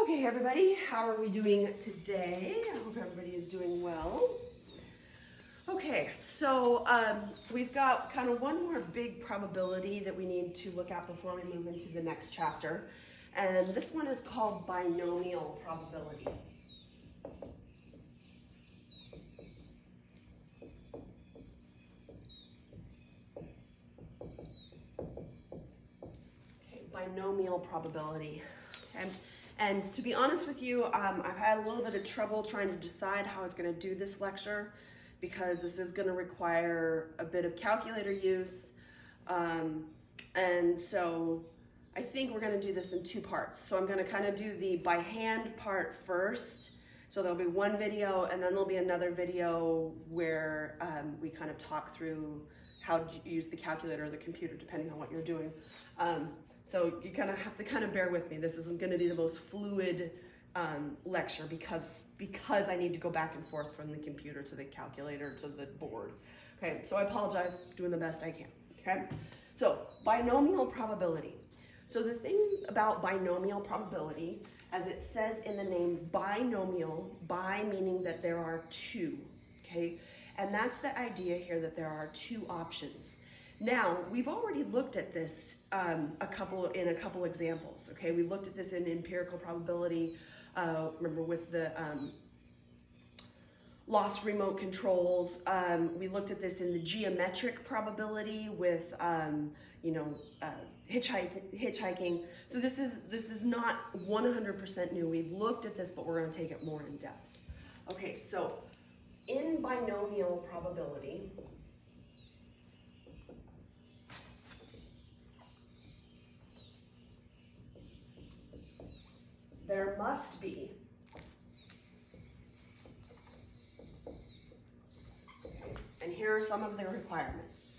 Okay, everybody, how are we doing today? I hope everybody is doing well. Okay, so we've got kind of one more big probability that we need to look at before we move into the next chapter. And this one is called binomial probability. Okay, binomial probability. Okay. And to be honest with you, I've had a little bit of trouble trying to decide how I was going to do this lecture because this is going to require a bit of calculator use. And so I think we're going to do this in two parts. So I'm going to kind of do the by hand part first. So there'll be one video and then there'll be another video where we kind of talk through how to use the calculator or the computer depending on what you're doing. So you kind of have to kind of bear with me. This isn't going to be the most fluid lecture because I need to go back and forth from the computer to the calculator to the board. Okay, so I apologize, doing the best I can. Okay, so binomial probability. So the thing about binomial probability, as it says in the name binomial, bi meaning that there are two, okay? And that's the idea here that there are two options. Now, we've already looked at this in a couple examples, okay? We looked at this in empirical probability, remember with the lost remote controls. We looked at this in the geometric probability with, hitchhiking. So this is not 100% new. We've looked at this, but we're going to take it more in depth. Okay, so in binomial probability, there must be and here are some of the requirements.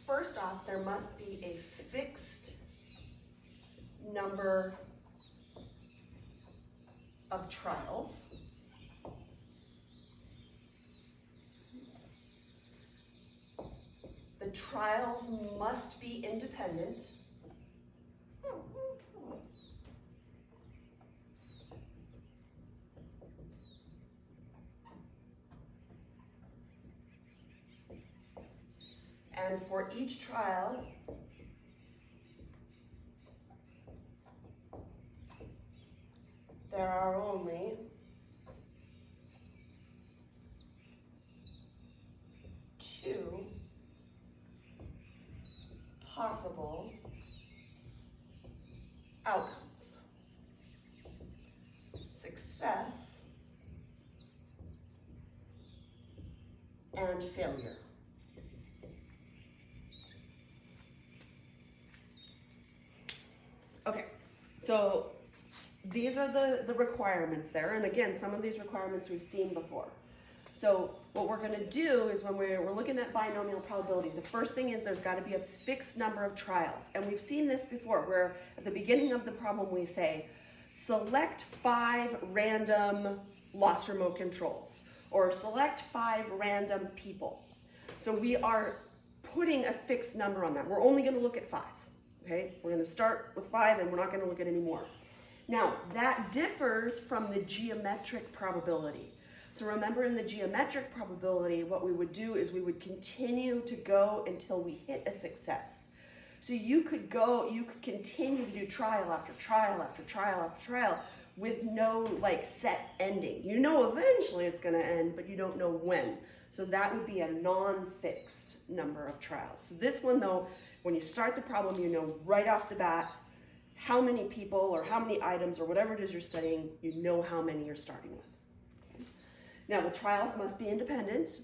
First off, there must be a fixed number of trials. The trials must be independent. And for each trial, there are only two possible outcomes: success and failure. Okay, so these are the requirements there. And again, some of these requirements we've seen before. So what we're going to do is when we're looking at binomial probability, the first thing is there's got to be a fixed number of trials. And we've seen this before, where at the beginning of the problem we say, select 5 random lost remote controls, or select 5 random people. So we are putting a fixed number on that. We're only going to look at 5. Okay, we're going to start with 5 and we're not going to look at any more. Now, that differs from the geometric probability. So remember, in the geometric probability, what we would do is we would continue to go until we hit a success. So you could continue to do trial after trial after trial after trial with no set ending. You know eventually it's going to end, but you don't know when. So that would be a non-fixed number of trials. So this one, though, when you start the problem, you know right off the bat how many people or how many items or whatever it is you're studying, you know how many you're starting with. Okay. Now, the trials must be independent,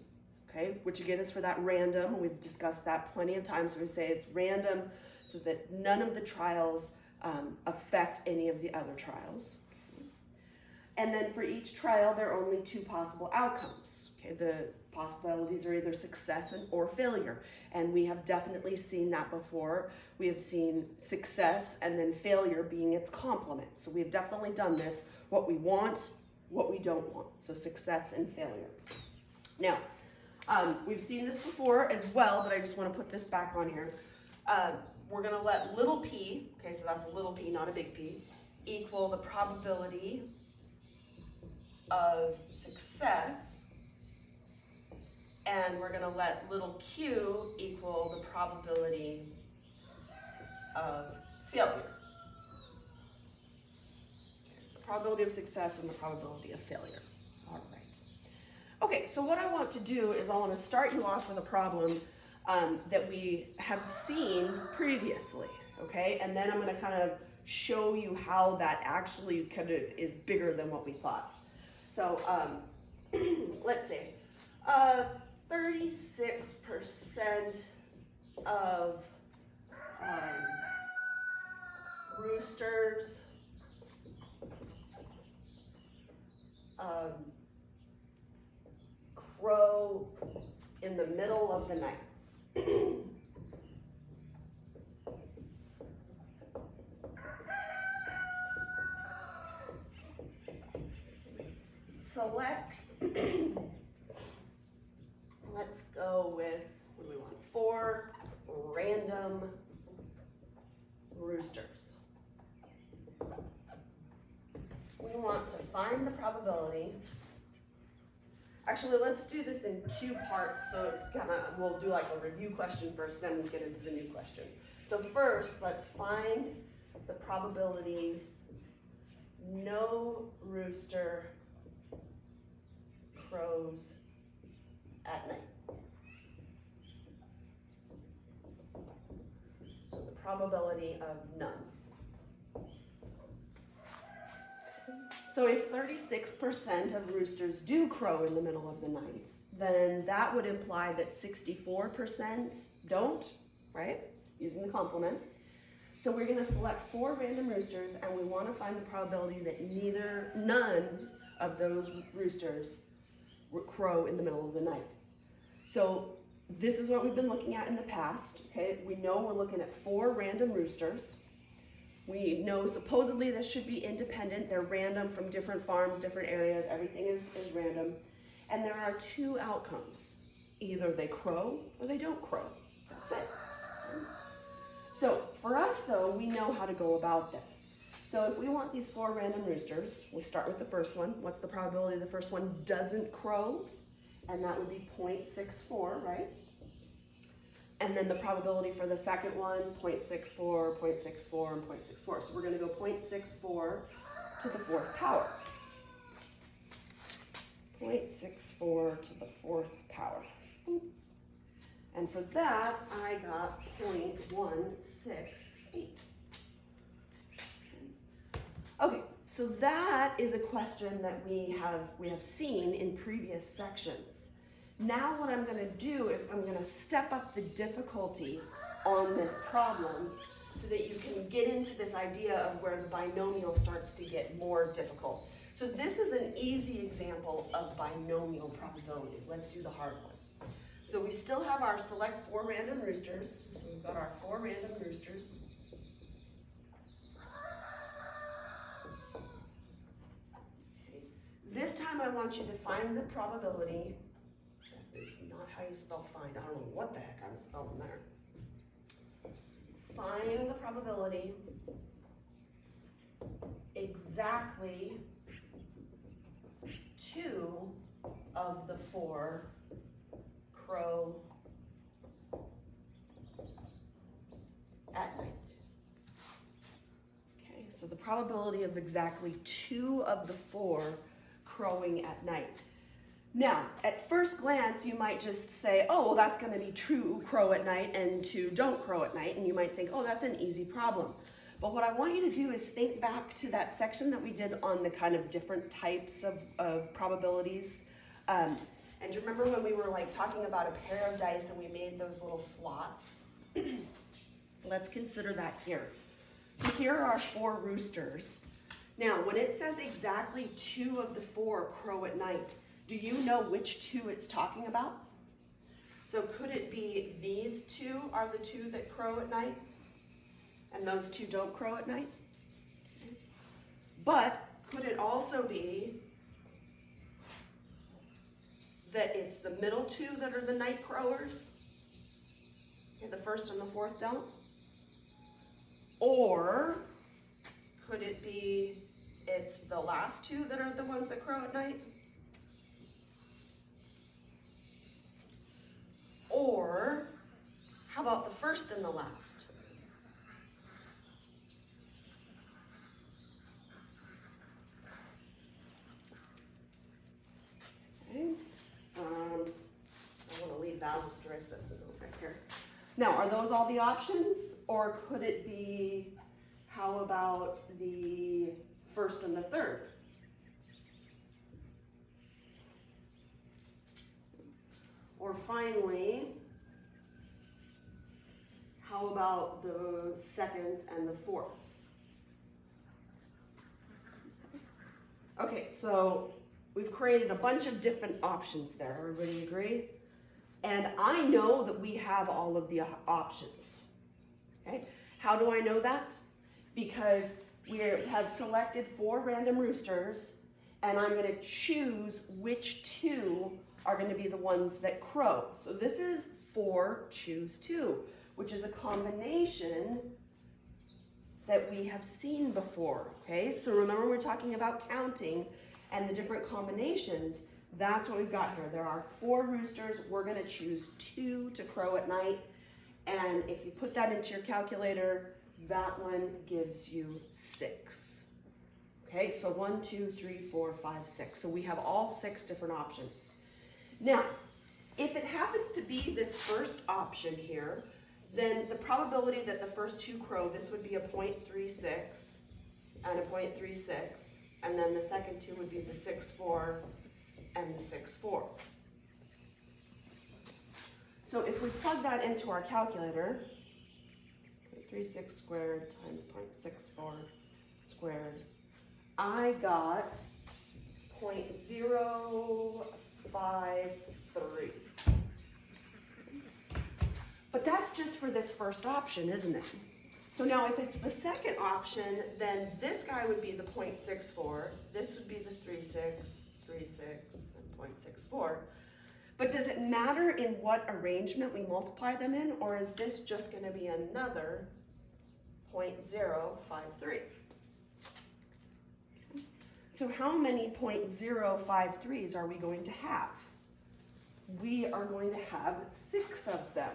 okay, which again is for that random. We've discussed that plenty of times. So we say it's random so that none of the trials affect any of the other trials. Okay. And then for each trial, there are only 2 possible outcomes. Okay, the possibilities are either success or failure. And we have definitely seen that before. We have seen success and then failure being its complement. So we have definitely done this, what we want, what we don't want. So success and failure. Now, we've seen this before as well, but I just want to put this back on here. We're going to let little p, okay, so that's a little p, not a big P. equal the probability of success, and we're going to let little q equal the probability of failure. It's the probability of success and the probability of failure. All right. Okay, so what I want to do is I want to start you off with a problem that we have seen previously, okay? And then I'm going to kind of show you how that actually kind of is bigger than what we thought. So let's see, 36% of roosters crow in the middle of the night. Select, let's go with, what do we want, 4 random roosters. We want to find the probability. Actually, let's do this in 2 parts, so it's we'll do like a review question first, then we'll get into the new question. So first, let's find the probability no rooster crows at night. So the probability of none. So if 36% of roosters do crow in the middle of the night, then that would imply that 64% don't, right? Using the complement. So we're going to select 4 random roosters, and we want to find the probability that none of those roosters crow in the middle of the night. So this is what we've been looking at in the past, okay? We know we're looking at 4 random roosters. We know supposedly this should be independent. They're random from different farms, different areas. Everything is random. And there are 2 outcomes. Either they crow or they don't crow. That's it. So for us, though, we know how to go about this. So if we want these 4 random roosters, we start with the first one. What's the probability the first one doesn't crow? And that would be 0.64, right? And then the probability for the second one, 0.64, 0.64, and 0.64. So we're going to go 0.64 to the 4th power. 0.64 to the 4th power. And for that, I got 0.168. Okay, so that is a question that we have seen in previous sections. Now what I'm going to do is I'm going to step up the difficulty on this problem so that you can get into this idea of where the binomial starts to get more difficult. So this is an easy example of binomial probability. Let's do the hard one. So we still have our select 4 random roosters. So we've got our 4 random roosters. This time I want you to find the probability. That is not how you spell find. I don't know what the heck I'm spelling there. Find the probability exactly 2 of the 4 crow at night. Okay, so the probability of exactly 2 of the 4 crowing at night. Now, at first glance, you might just say, oh, well, that's going to be true crow at night and 2 don't crow at night, and you might think, oh, that's an easy problem. But what I want you to do is think back to that section that we did on the kind of different types of probabilities. And do you remember when we were like talking about a pair of dice and we made those little slots? Let's consider that here. So here are 4 roosters. Now, when it says exactly 2 of the 4 crow at night, do you know which 2 it's talking about? So could it be these 2 are the 2 that crow at night, and those 2 don't crow at night? But could it also be that it's the middle 2 that are the night crowers, and the 1st and the 4th don't? Or Could it be it's the last two that are the ones that crow at night? Or how about the first and the last? Okay. I want to leave that, just erase this right here. Now, are those all the options, or could it be, how about the first and the third? Or finally, how about the second and the fourth? Okay, so we've created a bunch of different options there. Everybody agree? And I know that we have all of the options. Okay, how do I know that? Because we have selected 4 random roosters, and I'm going to choose which 2 are going to be the ones that crow. So this is 4, choose 2, which is a combination that we have seen before. Okay, so remember we're talking about counting and the different combinations. That's what we've got here. There are 4 roosters. We're going to choose 2 to crow at night. And if you put that into your calculator, that one gives you 6. Okay, so 1, 2, 3, 4, 5, 6. So we have all 6 different options. Now, if it happens to be this first option here, then the probability that the first 2 crow, this would be a 0.36 and a 0.36. And then the second 2 would be the 6.4 and the 6.4. So if we plug that into our calculator, 0.36 squared times 0.64 squared, I got 0.053. But that's just for this first option, isn't it? So now if it's the second option, then this guy would be the 0.64, this would be the 3.6, 3.6, and 0.64. But does it matter in what arrangement we multiply them in, or is this just going to be another 0.053? So how many 0.053s are we going to have? We are going to have 6 of them.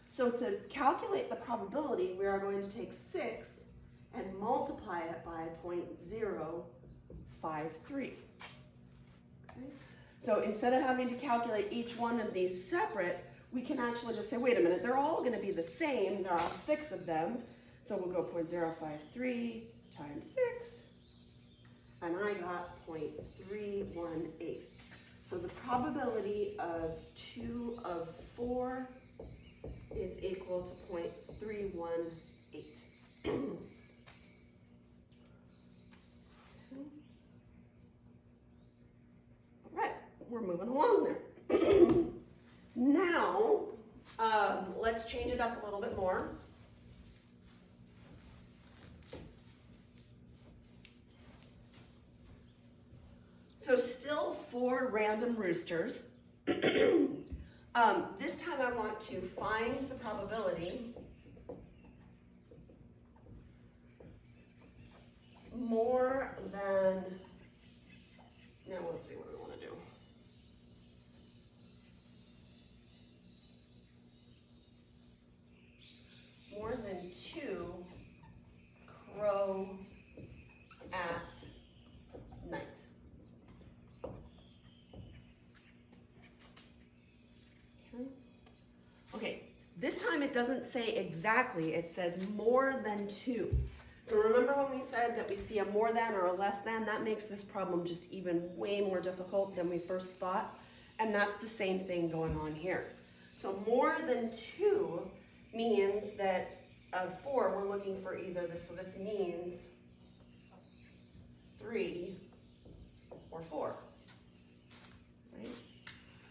So to calculate the probability, we are going to take 6 and multiply it by 0.053. Okay? So instead of having to calculate each one of these separate, we can actually just say, wait a minute, they're all going to be the same. There are 6 of them. So we'll go 0.053 times 6, and I got 0.318. So the probability of 2 of 4 is equal to 0.318. All right, we're moving along there. Now, let's change it up a little bit more. So still 4 random roosters. This time I want to find the probability more than, now let's see what we want to do. More than 2 crow at night. Okay, this time it doesn't say exactly, it says more than 2. So remember when we said that we see a more than or a less than? That makes this problem just even way more difficult than we first thought. And that's the same thing going on here. So more than 2 means that of 4, we're looking for either this, so this means 3 or 4, right?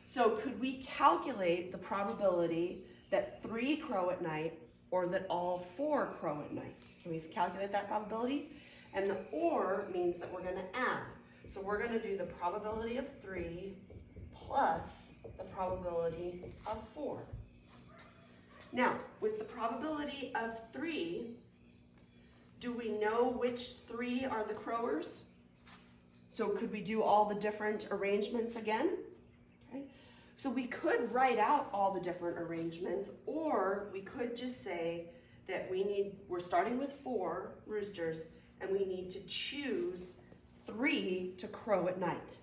So could we calculate the probability that 3 crow at night or that all 4 crow at night? Can we calculate that probability? And the or means that we're going to add. So we're going to do the probability of 3 plus the probability of 4. Now, with the probability of 3, do we know which 3 are the crowers? So could we do all the different arrangements again? Okay. So we could write out all the different arrangements, or we could just say that we're starting with 4 roosters, and we need to choose 3 to crow at night.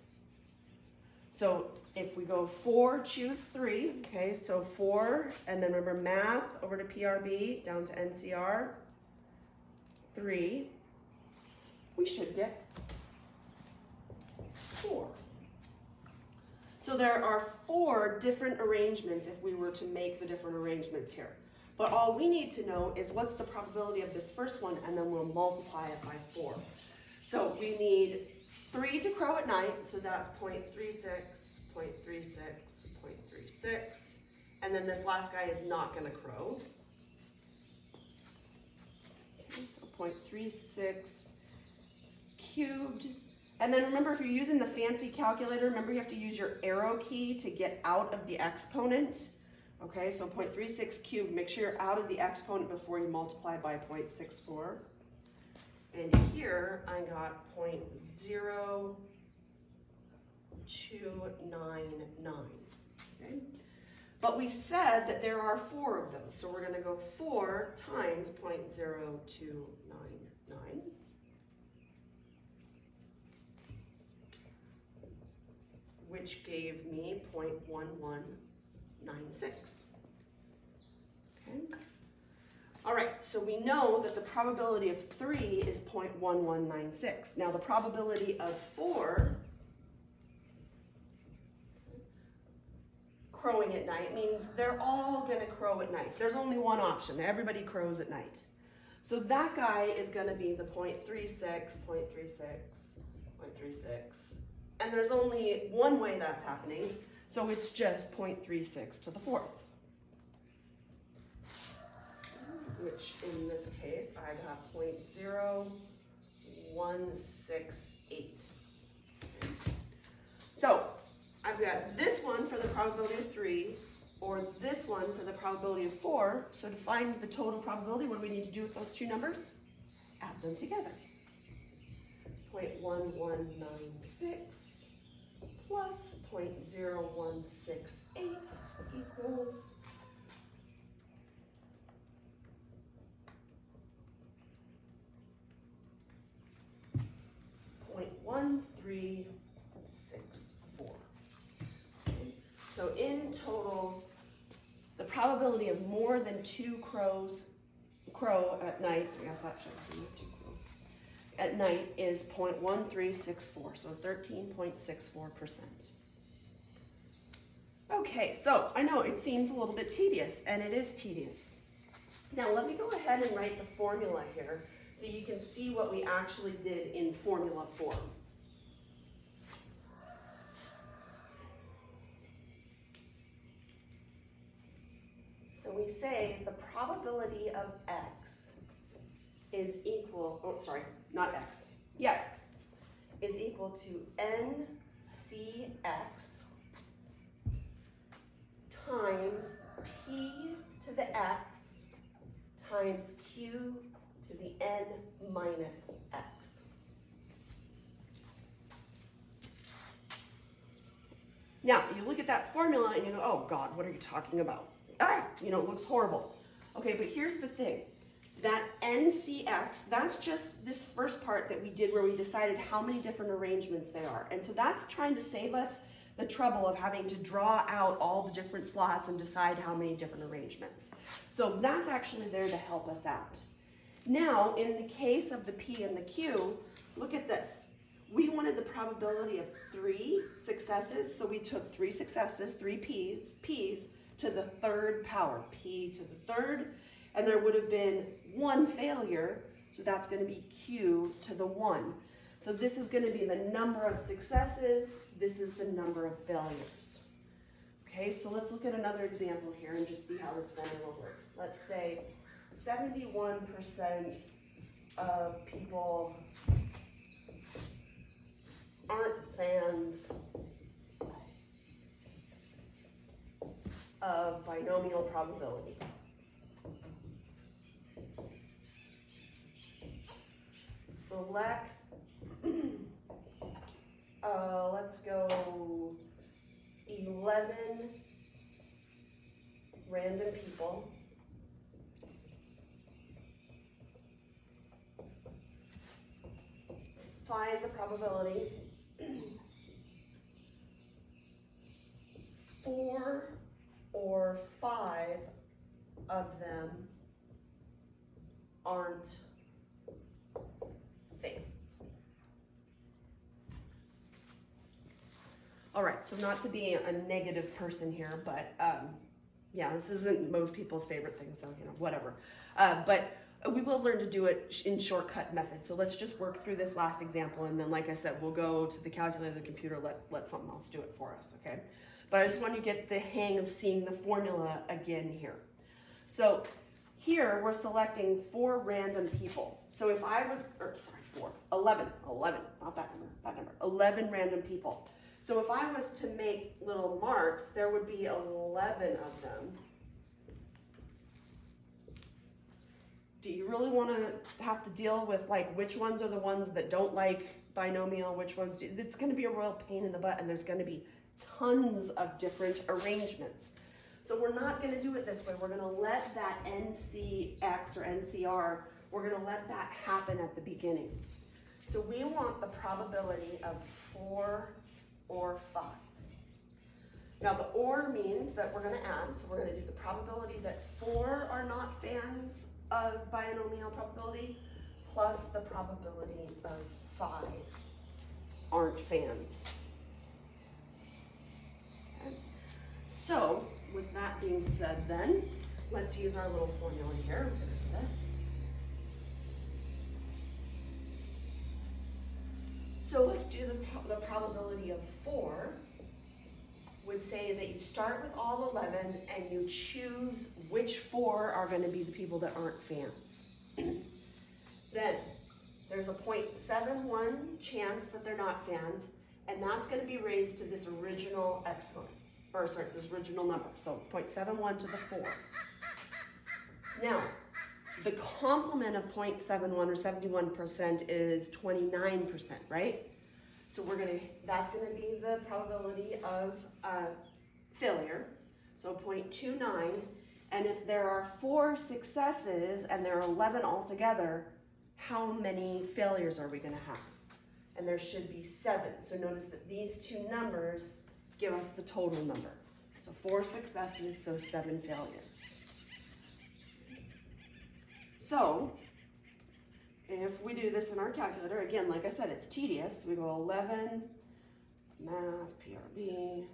So if we go 4, choose 3, okay, so 4, and then remember math, over to PRB, down to NCR, 3, we should get 4. So there are 4 different arrangements if we were to make the different arrangements here. But all we need to know is what's the probability of this first one, and then we'll multiply it by 4. So we need 3 to crow at night, so that's 0.36, 0.36, 0.36, and then this last guy is not going to crow. Okay, so 0.36 cubed. And then remember, if you're using the fancy calculator, remember you have to use your arrow key to get out of the exponent. Okay, so 0.36 cubed, make sure you're out of the exponent before you multiply by 0.64. And here I got 0.0299. Okay? But we said that there are 4 of those, so we're going to go 4 times 0.0299. Which gave me 0.1196. Okay. All right, so we know that the probability of 3 is 0.1196. Now the probability of 4 crowing at night means they're all going to crow at night. There's only one option. Everybody crows at night. So that guy is going to be the 0.36, 0.36, 0.36. And there's only one way that's happening, so it's just 0.36 to the 4th. Which in this case, I got 0.0168. So I've got this one for the probability of 3, or this one for the probability of 4. So to find the total probability, what do we need to do with those two numbers? Add them together. 0.1196 plus 0.0168 equals 0.1364. So in total, the probability of more than 2 crows crow at night, I guess that should be 2 crows, at night is 0.1364, so 13.64%. Okay, so I know it seems a little bit tedious, and it is tedious. Now let me go ahead and write the formula here so you can see what we actually did in formula form. So we say the probability of x is equal, oh sorry, not x, yeah x, is equal to ncx times p to the x times q to the n minus x. Now, you look at that formula and you go, oh God, what are you talking about? Ah, you know, it looks horrible. Okay, but here's the thing. That NCX, that's just this first part that we did where we decided how many different arrangements there are. And so that's trying to save us the trouble of having to draw out all the different slots and decide how many different arrangements. So that's actually there to help us out. Now, in the case of the P and the Q, look at this. We wanted the probability of 3 successes, so we took 3 successes, 3 P's to the 3rd power, P to the 3rd, and there would have been 1 failure, so that's going to be Q to the 1. So this is going to be the number of successes, this is the number of failures. Okay, so let's look at another example here and just see how this formula works. Let's say 71% of people aren't fans of binomial probability. select, let's go 11 random people. Find the probability 4 or 5 of them aren't fans. All right, so not to be a negative person here, but yeah, this isn't most people's favorite thing, so you know, whatever. But we will learn to do it in shortcut methods. So let's just work through this last example, and then, like I said, we'll go to the calculator, the computer, let something else do it for us, okay? But I just want you to get the hang of seeing the formula again here. So here we're selecting 4 random people. So if I was, 11, not that number, 11 random people. So if I was to make little marks, there would be 11 of them. Do you really want to have to deal with like which ones are the ones that don't like binomial, which ones do? It's going to be a real pain in the butt, and there's going to be tons of different arrangements. So we're not going to do it this way. We're going to let that NCX or NCR, we're going to let that happen at the beginning. So we want the probability of 4 or 5. Now the or means that we're going to add, so we're going to do the probability that 4 are not fans of binomial probability plus the probability of 5 aren't fans. Okay. So with that being said then, let's use our little formula here. We're going to do this. So let's do the probability of 4 would say that you start with all 11 and you choose which 4 are going to be the people that aren't fans. Then there's a 0.71 chance that they're not fans, and that's going to be raised to this original exponent, or sorry, this original number. So 0.71 to the 4. Now, the complement of 0.71 or 71% is 29%, right? So that's gonna be the probability of failure, so 0.29, and if there are 4 successes and there are 11 altogether, how many failures are we gonna have? And there should be 7. So notice that these 2 numbers give us the total number. So 4 successes, so 7 failures. So if we do this in our calculator, again, like I said, it's tedious. We go 11, math, PRB,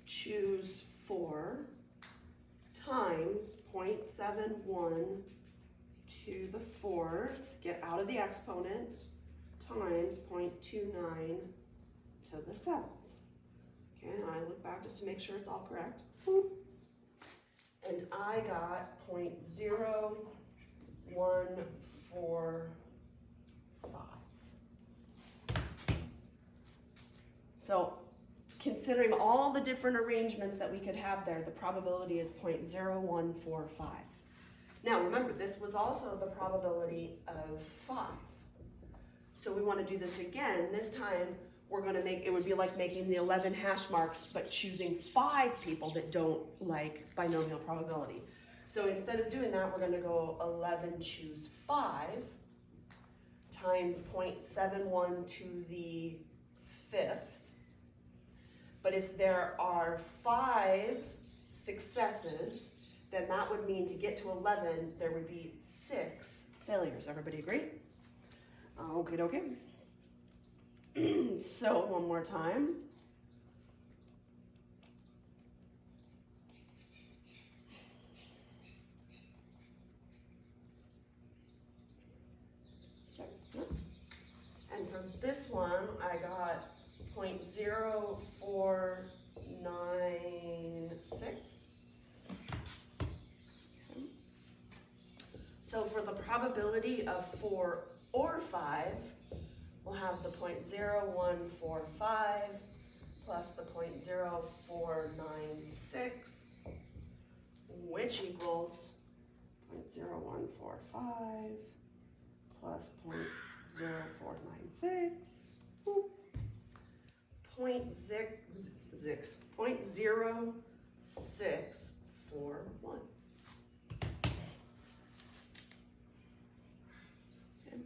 choose 4 times 0.71 to the 4th, get out of the exponent, times 0.29 to the 7th. Okay, and I look back just to make sure it's all correct. And I got 0.0145. So considering all the different arrangements that we could have there, the probability is 0.0145. Now remember, this was also the probability of 5. So we want to do this again. This time we're going to it would be like making the 11 hash marks, but choosing 5 people that don't like binomial probability. So instead of doing that, we're going to go 11 choose 5 times 0.71 to the 5th. But if there are 5 successes, then that would mean to get to 11, there would be 6 failures. Everybody agree? Okay, okay. So one more time. And for this one, I got 0.0496. So for the probability of 4 or 5, we'll have the 0.0145 plus the 0.0496, which equals 0.0145 plus 0.0496, 0.0641. Okay.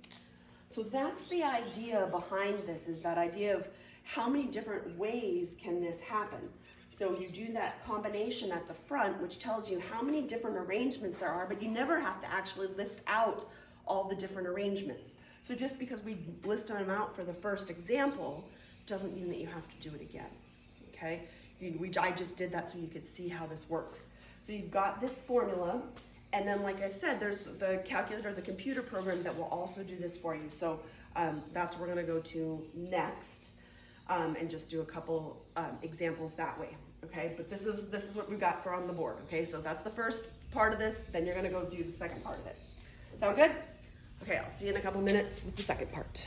So that's the idea behind this, is that idea of how many different ways can this happen. So you do that combination at the front, which tells you how many different arrangements there are, but you never have to actually list out all the different arrangements. So just because we listed them out for the first example doesn't mean that you have to do it again, okay? I just did that so you could see how this works. So you've got this formula, and then like I said, there's the calculator, the computer program that will also do this for you. So that's what we're gonna go to next, and just do a couple examples that way, okay? But this is what we've got for on the board, okay? So that's the first part of this, then you're gonna go do the second part of it. Sound good? Okay, I'll see you in a couple minutes with the second part.